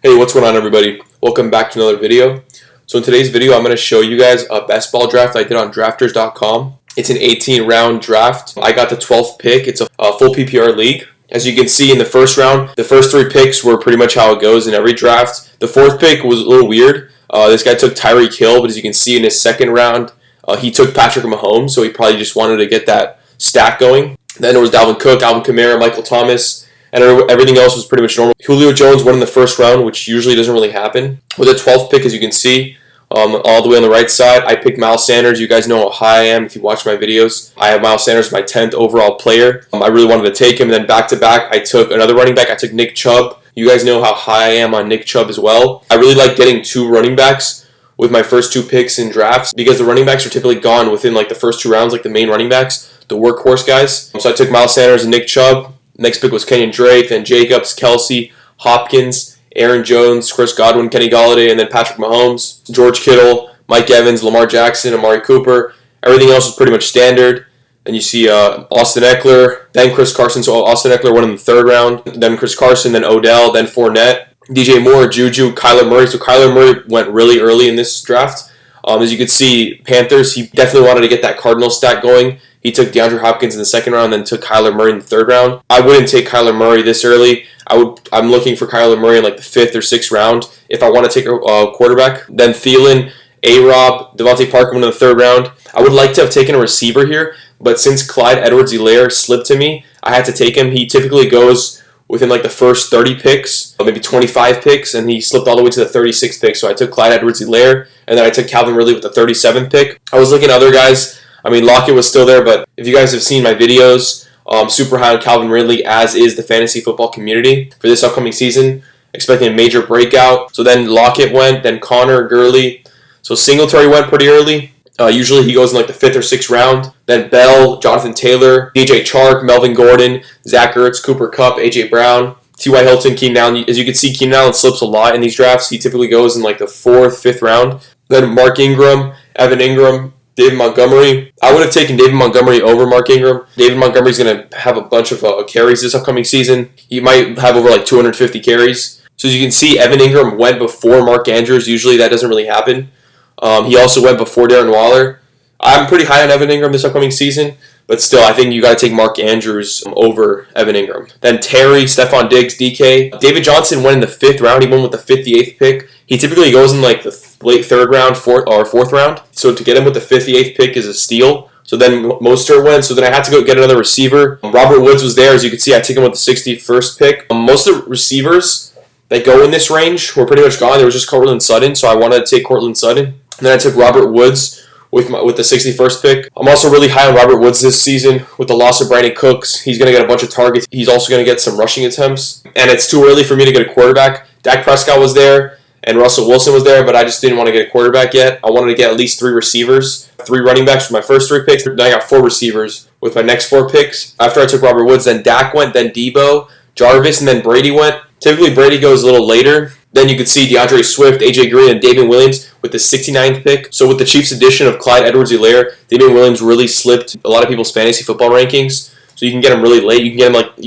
Hey, what's going on, everybody? Welcome back to another video. So in today's video, I'm going to show you guys a best ball draft I did on drafters.com. It's an 18-round draft. I got the 12th pick. It's a full PPR league. As you can see in the first round, the first three picks were pretty much how it goes in every draft. The fourth pick was a little weird. This guy took Tyreek Hill, but as you can see in his second round, he took Patrick Mahomes, so he probably just wanted to get that stack going. Then there was Dalvin Cook, Alvin Kamara, Michael Thomas, and everything else was pretty much normal. Julio Jones won in the first round, which usually doesn't really happen. With the 12th pick, as you can see, all the way on the right side, I picked Miles Sanders. You guys know how high I am if you watch my videos. I have Miles Sanders, my 10th overall player. I really wanted to take him. And then back-to-back, I took another running back. I took Nick Chubb. You guys know how high I am on Nick Chubb as well. I really like getting two running backs with my first two picks in drafts because the running backs are typically gone within like the first two rounds, like the main running backs, the workhorse guys. So I took Miles Sanders and Nick Chubb. Next pick was Kenyon Drake, then Jacobs, Kelsey, Hopkins, Aaron Jones, Chris Godwin, Kenny Golladay, and then Patrick Mahomes, George Kittle, Mike Evans, Lamar Jackson, Amari Cooper. Everything else was pretty much standard. Then you see Austin Eckler, then Chris Carson. So Austin Eckler won in the third round. Then Chris Carson, then Odell, then Fournette, DJ Moore, Juju, Kyler Murray. So Kyler Murray went really early in this draft. As you can see, Panthers, he definitely wanted to get that Cardinal stack going. He took DeAndre Hopkins in the second round, then took Kyler Murray in the third round. I wouldn't take Kyler Murray this early. I'm looking for Kyler Murray in like the fifth or sixth round if I want to take a quarterback. Then Thielen, A-Rob, Devontae Parker went in the third round. I would like to have taken a receiver here, but since Clyde Edwards-Helaire slipped to me, I had to take him. He typically goes within like the first 30 picks, maybe 25 picks, and he slipped all the way to the 36th pick. So I took Clyde Edwards-Helaire, and then I took Calvin Ridley with the 37th pick. I was looking at other guys. I mean, Lockett was still there, but if you guys have seen my videos, super high on Calvin Ridley, as is the fantasy football community for this upcoming season, expecting a major breakout. So then Lockett went, then Connor, Gurley. So Singletary went pretty early. Usually he goes in like the fifth or sixth round. Then Bell, Jonathan Taylor, DJ Chark, Melvin Gordon, Zach Ertz, Cooper Kupp, AJ Brown, T.Y. Hilton, Keenan Allen. As you can see, Keenan Allen slips a lot in these drafts. He typically goes in like the fourth, fifth round. Then Mark Ingram, Evan Ingram, David Montgomery. I would have taken David Montgomery over Mark Ingram. David Montgomery's going to have a bunch of carries this upcoming season. He might have over like 250 carries. So as you can see, Evan Ingram went before Mark Andrews. Usually that doesn't really happen. He also went before Darren Waller. I'm pretty high on Evan Ingram this upcoming season, but still, I think you got to take Mark Andrews over Evan Ingram. Then Terry, Stephon Diggs, DK. David Johnson went in the fifth round. He went with the 58th pick. He typically goes in like the late third round, fourth round. So to get him with the 58th pick is a steal. So then Mostert went. So then I had to go get another receiver. Robert Woods was there. As you can see, I took him with the 61st pick. Most of the receivers that go in this range were pretty much gone. There was just Courtland Sutton, so I wanted to take Courtland Sutton. And then I took Robert Woods with the 61st pick. I'm also really high on Robert Woods this season. With the loss of Brandon Cooks, he's going to get a bunch of targets. He's also going to get some rushing attempts. And it's too early for me to get a quarterback. Dak Prescott was there, and Russell Wilson was there, but I just didn't want to get a quarterback yet. I wanted to get at least three receivers, three running backs with my first three picks. Then I got four receivers with my next four picks. After I took Robert Woods, then Dak went, then Debo, Jarvis, and then Brady went. Typically, Brady goes a little later. Then you could see DeAndre Swift, AJ Green, and Damien Williams with the 69th pick. So with the Chiefs' addition of Clyde Edwards-Helaire, Damien Williams really slipped a lot of people's fantasy football rankings. So you can get him really late. You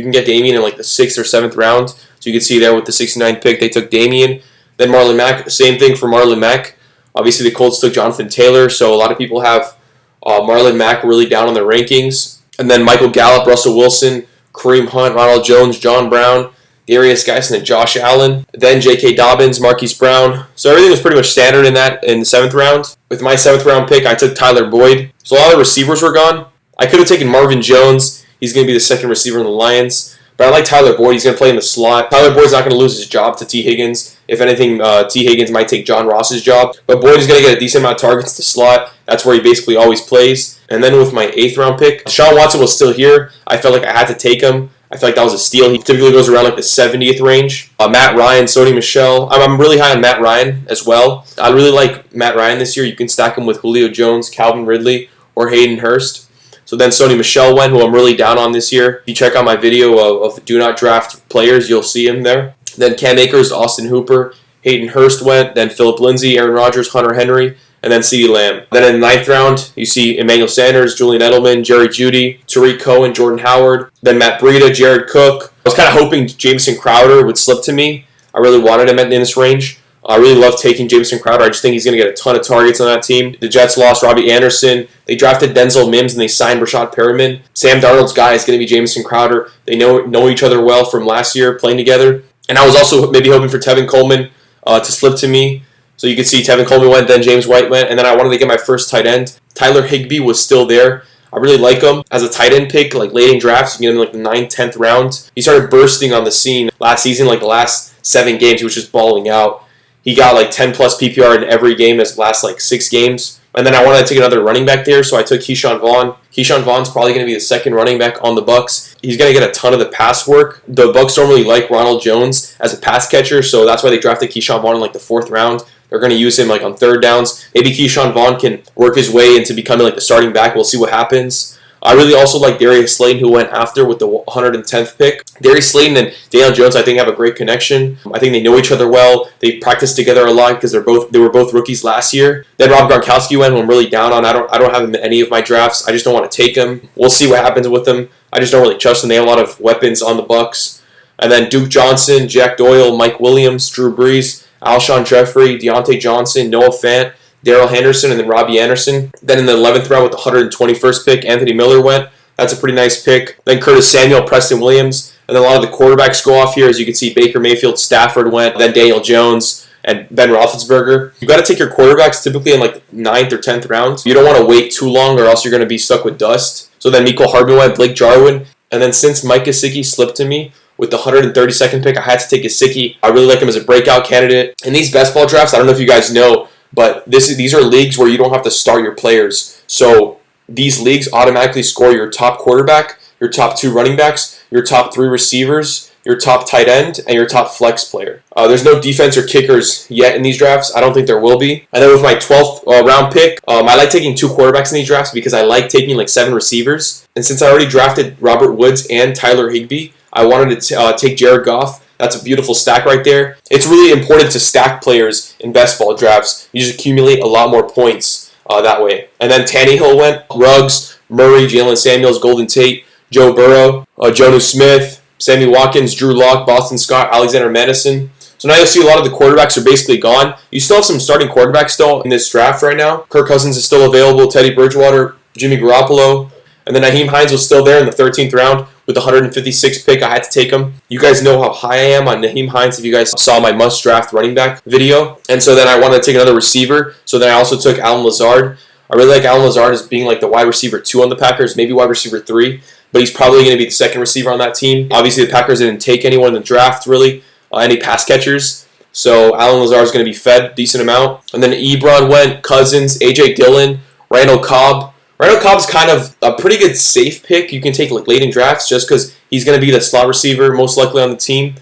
can get Damien in like the sixth or seventh round. So you can see there with the 69th pick, they took Damien. Then Marlon Mack, same thing for Marlon Mack. Obviously, the Colts took Jonathan Taylor. So a lot of people have Marlon Mack really down on their rankings. And then Michael Gallup, Russell Wilson, Kareem Hunt, Ronald Jones, John Brown, Darius Geisen, and Josh Allen. Then J.K. Dobbins, Marquise Brown. So everything was pretty much standard in the seventh round. With my seventh round pick, I took Tyler Boyd. So a lot of the receivers were gone. I could have taken Marvin Jones. He's going to be the second receiver in the Lions. But I like Tyler Boyd. He's going to play in the slot. Tyler Boyd's not going to lose his job to T. Higgins. If anything, T. Higgins might take John Ross's job. But Boyd is going to get a decent amount of targets to slot. That's where he basically always plays. And then with my eighth round pick, Deshaun Watson was still here. I felt like I had to take him. I feel like that was a steal. He typically goes around like the 70th range. Matt Ryan, Sony Michel. I'm really high on Matt Ryan as well. I really like Matt Ryan this year. You can stack him with Julio Jones, Calvin Ridley, or Hayden Hurst. So then Sony Michel went, who I'm really down on this year. If you check out my video of Do Not Draft players, you'll see him there. Then Cam Akers, Austin Hooper, Hayden Hurst went. Then Phillip Lindsay, Aaron Rodgers, Hunter Henry, and then CeeDee Lamb. Then in the ninth round, you see Emmanuel Sanders, Julian Edelman, Jerry Jeudy, Tariq Cohen, Jordan Howard. Then Matt Breida, Jared Cook. I was kind of hoping Jameson Crowder would slip to me. I really wanted him in this range. I really love taking Jamison Crowder. I just think he's going to get a ton of targets on that team. The Jets lost Robbie Anderson. They drafted Denzel Mims and they signed Rashad Perriman. Sam Darnold's guy is going to be Jamison Crowder. They know each other well from last year playing together. And I was also maybe hoping for Tevin Coleman to slip to me. So you can see Tevin Coleman went, then James White went, and then I wanted to get my first tight end. Tyler Higbee was still there. I really like him as a tight end pick, like late in drafts. You can get him in like the 9th, 10th round. He started bursting on the scene last season, like the last 7 games. He was just balling out. He got like 10 plus PPR in every game his last like 6 games. And then I wanted to take another running back there, so I took Keyshawn Vaughn. Keyshawn Vaughn's probably going to be the second running back on the Bucs. He's going to get a ton of the pass work. The Bucs don't really like Ronald Jones as a pass catcher, so that's why they drafted Keyshawn Vaughn in like the 4th round. They're going to use him like on 3rd downs. Maybe Keyshawn Vaughn can work his way into becoming like the starting back. We'll see what happens. I really also like Darius Slayton, who went after with the 110th pick. Darius Slayton and Daniel Jones, I think, have a great connection. I think they know each other well. They practiced together a lot because they were both rookies last year. Then Rob Gronkowski went, who I'm really down on. I don't have him in any of my drafts. I just don't want to take him. We'll see what happens with him. I just don't really trust them. They have a lot of weapons on the Bucs. And then Duke Johnson, Jack Doyle, Mike Williams, Drew Brees, Alshon Jeffrey, Deontay Johnson, Noah Fant, Darrell Henderson, and then Robbie Anderson. Then in the 11th round with the 121st pick, Anthony Miller went. That's a pretty nice pick. Then Curtis Samuel, Preston Williams. And then a lot of the quarterbacks go off here. As you can see, Baker Mayfield, Stafford went. Then Daniel Jones and Ben Roethlisberger. You've got to take your quarterbacks typically in like 9th or 10th rounds. You don't want to wait too long or else you're going to be stuck with dust. So then Mecole Hardman went, Blake Jarwin. And then since Mike Gesicki slipped to me, with the 132nd pick, I had to take Gesicki. I really like him as a breakout candidate. In these best ball drafts, I don't know if you guys know, but these are leagues where you don't have to start your players. So these leagues automatically score your top quarterback, your top 2 running backs, your top 3 receivers, your top tight end, and your top flex player. There's no defense or kickers yet in these drafts. I don't think there will be. And then with my 12th round pick, I like taking 2 quarterbacks in these drafts because I like taking like 7 receivers. And since I already drafted Robert Woods and Tyler Higbee, I wanted to take Jared Goff. That's a beautiful stack right there. It's really important to stack players in best ball drafts. You just accumulate a lot more points that way. And then Tannehill went, Ruggs, Murray, Jalen Samuels, Golden Tate, Joe Burrow, Jonnu Smith, Sammy Watkins, Drew Lock, Boston Scott, Alexander Madison. So now you'll see a lot of the quarterbacks are basically gone. You still have some starting quarterbacks still in this draft right now. Kirk Cousins is still available, Teddy Bridgewater, Jimmy Garoppolo, and then Nyheim Hines was still there in the 13th round. With the 156th pick, I had to take him. You guys know how high I am on Nyheim Hines if you guys saw my must draft running back video. And so then I wanted to take another receiver. So then I also took Allen Lazard. I really like Allen Lazard as being like the wide receiver 2 on the Packers, maybe wide receiver 3. But he's probably going to be the second receiver on that team. Obviously, the Packers didn't take anyone in the draft, really, any pass catchers. So Allen Lazard is going to be fed a decent amount. And then Ebron went, Cousins, A.J. Dillon, Randall Cobb. Randall Cobb's kind of a pretty good safe pick. You can take like late in drafts just because he's going to be the slot receiver most likely on the team.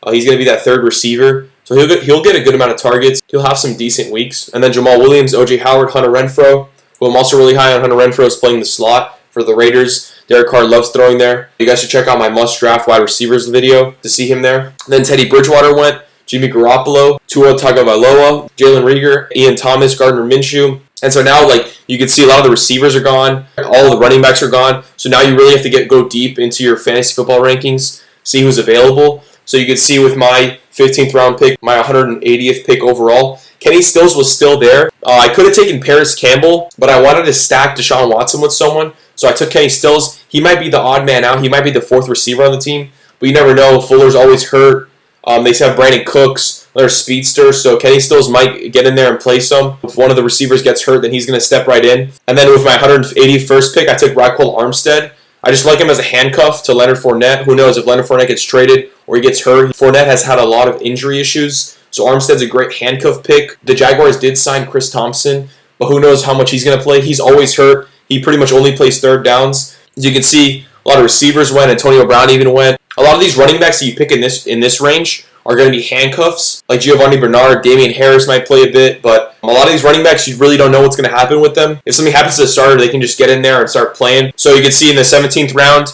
He's going to be that 3rd receiver. So he'll get a good amount of targets. He'll have some decent weeks. And then Jamal Williams, O.J. Howard, Hunter Renfrow, who I'm also really high on. Hunter Renfrow is playing the slot for the Raiders. Derek Carr loves throwing there. You guys should check out my must draft wide receivers video to see him there. And then Teddy Bridgewater went, Jimmy Garoppolo, Tua Tagovailoa, Jalen Reagor, Ian Thomas, Gardner Minshew. And so now, like, you can see a lot of the receivers are gone. All the running backs are gone. So now you really have to go deep into your fantasy football rankings, see who's available. So you can see with my 15th round pick, my 180th pick overall, Kenny Stills was still there. I could have taken Paris Campbell, but I wanted to stack Deshaun Watson with someone. So I took Kenny Stills. He might be the odd man out. He might be the 4th receiver on the team. But you never know. Fuller's always hurt. They have Brandon Cooks. They're speedsters, so Kenny Stills might get in there and play some. If one of the receivers gets hurt, then he's going to step right in. And then with my 181st pick, I took Raquel Armstead. I just like him as a handcuff to Leonard Fournette. Who knows if Leonard Fournette gets traded or he gets hurt. Fournette has had a lot of injury issues, so Armstead's a great handcuff pick. The Jaguars did sign Chris Thompson, but who knows how much he's going to play. He's always hurt. He pretty much only plays 3rd downs. As you can see, a lot of receivers went. Antonio Brown even went. A lot of these running backs that you pick in this range are going to be handcuffs. Like Giovanni Bernard, Damian Harris might play a bit, but a lot of these running backs, you really don't know what's going to happen with them. If something happens to the starter, they can just get in there and start playing. So you can see in the 17th round,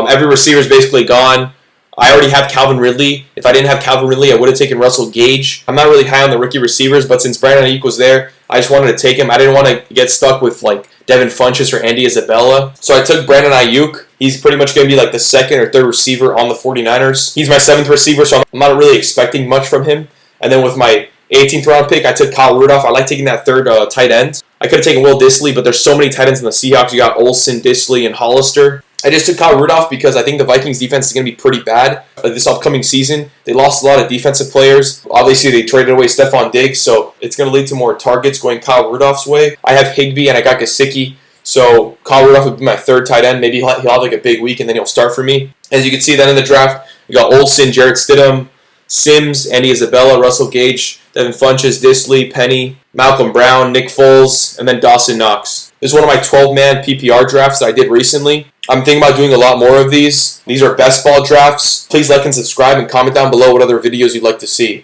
every receiver is basically gone. I already have Calvin Ridley. If I didn't have Calvin Ridley, I would have taken Russell Gage. I'm not really high on the rookie receivers, but since Brandon Ayuk was there, I just wanted to take him. I didn't want to get stuck with like Devin Funchess or Andy Isabella. So I took Brandon Ayuk. He's pretty much going to be like the second or third receiver on the 49ers. He's my 7th receiver, so I'm not really expecting much from him. And then with my 18th round pick, I took Kyle Rudolph. I like taking that third tight end. I could have taken Will Dissly, but there's so many tight ends in the Seahawks. You got Olsen, Dissly, and Hollister. I just took Kyle Rudolph because I think the Vikings defense is going to be pretty bad this upcoming season. They lost a lot of defensive players. Obviously, they traded away Stephon Diggs, so it's going to lead to more targets going Kyle Rudolph's way. I have Higbee and I got Gesicki, so Kyle Rudolph would be my third tight end. Maybe he'll have like a big week and then he'll start for me. As you can see, then in the draft, you got Olsen, Jarrett Stidham, Sims, Andy Isabella, Russell Gage, Devin Funchess, Dissly, Penny, Malcolm Brown, Nick Foles, and then Dawson Knox. This is one of my 12-man PPR drafts that I did recently. I'm thinking about doing a lot more of these. These are best ball drafts. Please like and subscribe and comment down below what other videos you'd like to see.